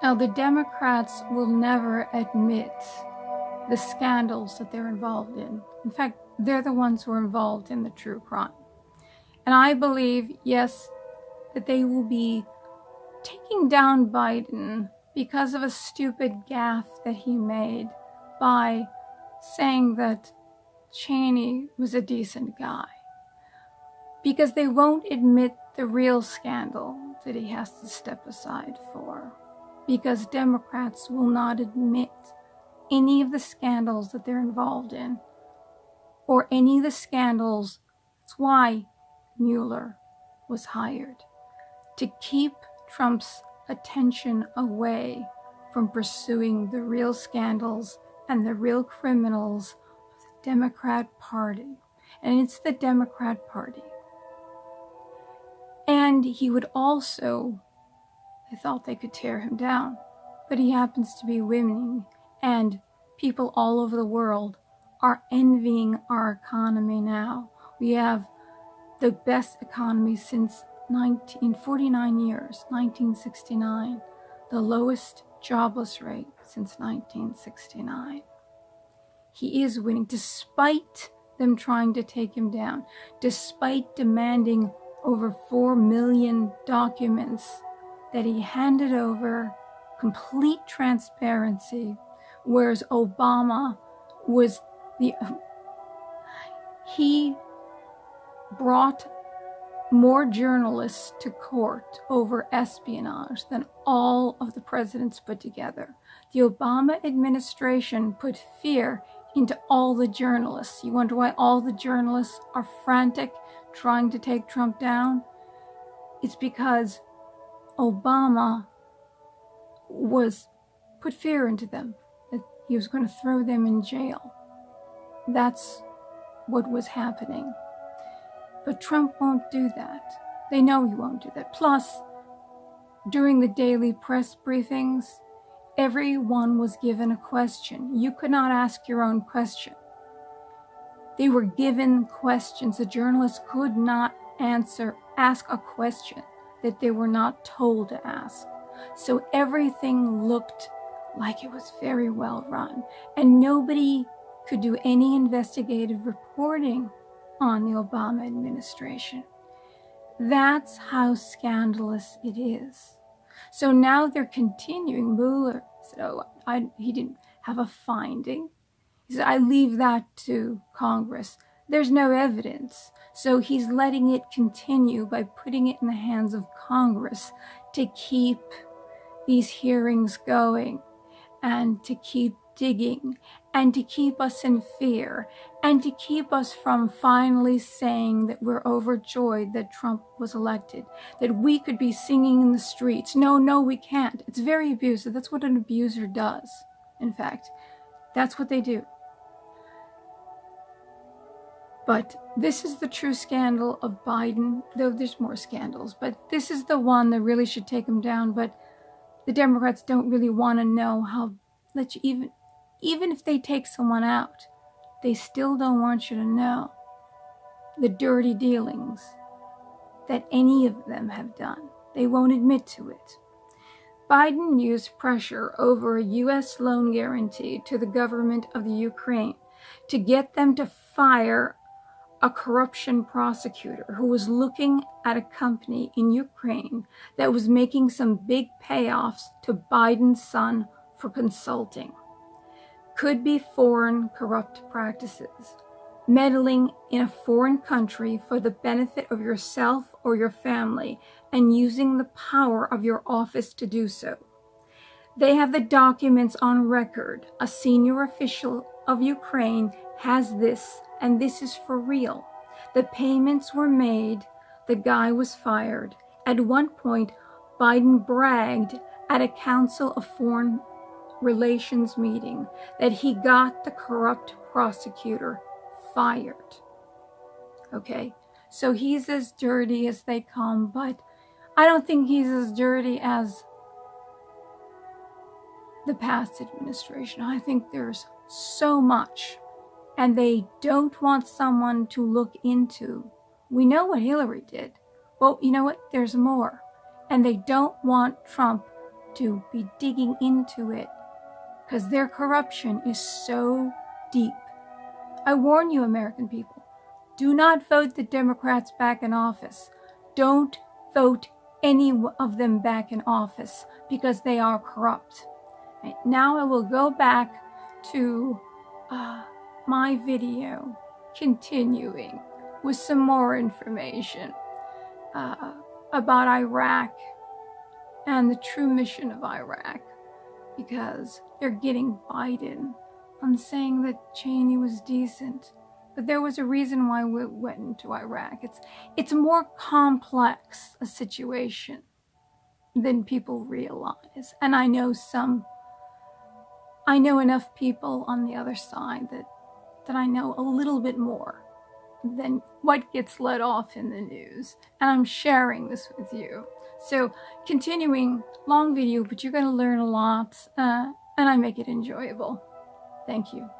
Now, the Democrats will never admit the scandals that they're involved in. In fact, they're the ones who are involved in the true crime. And I believe, yes, that they will be taking down Biden because of a stupid gaffe that he made by saying that Cheney was a decent guy. Because they won't admit the real scandal that he has to step aside for. Because Democrats will not admit any of the scandals that they're involved in, or any of the scandals. That's why Mueller was hired, to keep Trump's attention away from pursuing the real scandals and the real criminals of the Democrat Party. And it's the Democrat Party. And he would also, I thought they could tear him down, but he happens to be winning, and people all over the world are envying our economy now. We have the best economy since 49 years, 1969, the lowest jobless rate since 1969. He is winning, despite them trying to take him down, despite demanding over 4 million documents that he handed over, complete transparency, whereas Obama was he brought more journalists to court over espionage than all of the presidents put together. The Obama administration put fear into all the journalists. You wonder why all the journalists are frantic trying to take Trump down? It's because Obama put fear into them, that he was going to throw them in jail. That's what was happening. But Trump won't do that. They know he won't do that. Plus, during the daily press briefings, everyone was given a question. You could not ask your own question. They were given questions. The journalists could not ask a question that they were not told to ask. So everything looked like it was very well run, and nobody could do any investigative reporting on the Obama administration. That's how scandalous it is. So now they're continuing. Mueller said, he didn't have a finding. He said, I leave that to Congress. There's no evidence. So he's letting it continue by putting it in the hands of Congress to keep these hearings going and to keep digging and to keep us in fear and to keep us from finally saying that we're overjoyed that Trump was elected, that we could be singing in the streets. No, we can't. It's very abusive. That's what an abuser does. In fact, that's what they do. But this is the true scandal of Biden, though there's more scandals, but this is the one that really should take him down. But the Democrats don't really want to know how, even if they take someone out, they still don't want you to know the dirty dealings that any of them have done. They won't admit to it. Biden used pressure over a U.S. loan guarantee to the government of the Ukraine to get them to fire a corruption prosecutor who was looking at a company in Ukraine that was making some big payoffs to Biden's son for consulting. Could be foreign corrupt practices, meddling in a foreign country for the benefit of yourself or your family, and using the power of your office to do so. They have the documents on record. A senior official of Ukraine has this, and this is for real. The payments were made. The guy was fired. At one point, Biden bragged at a Council of Foreign Relations meeting that he got the corrupt prosecutor fired. Okay, so he's as dirty as they come, but I don't think he's as dirty as the past administration. I think there's so much, and they don't want someone to look into. We know what Hillary did. Well, you know what? There's more. And they don't want Trump to be digging into it because their corruption is so deep. I warn you, American people, do not vote the Democrats back in office. Don't vote any of them back in office because they are corrupt. Right, now I will go back to my video, continuing with some more information about Iraq and the true mission of Iraq, because they're getting Biden on saying that Cheney was decent. But there was a reason why we went into Iraq. It's more complex a situation than people realize. And I know enough people on the other side that I know a little bit more than what gets let off in the news. And I'm sharing this with you. So continuing, long video, but you're going to learn a lot, and I make it enjoyable. Thank you.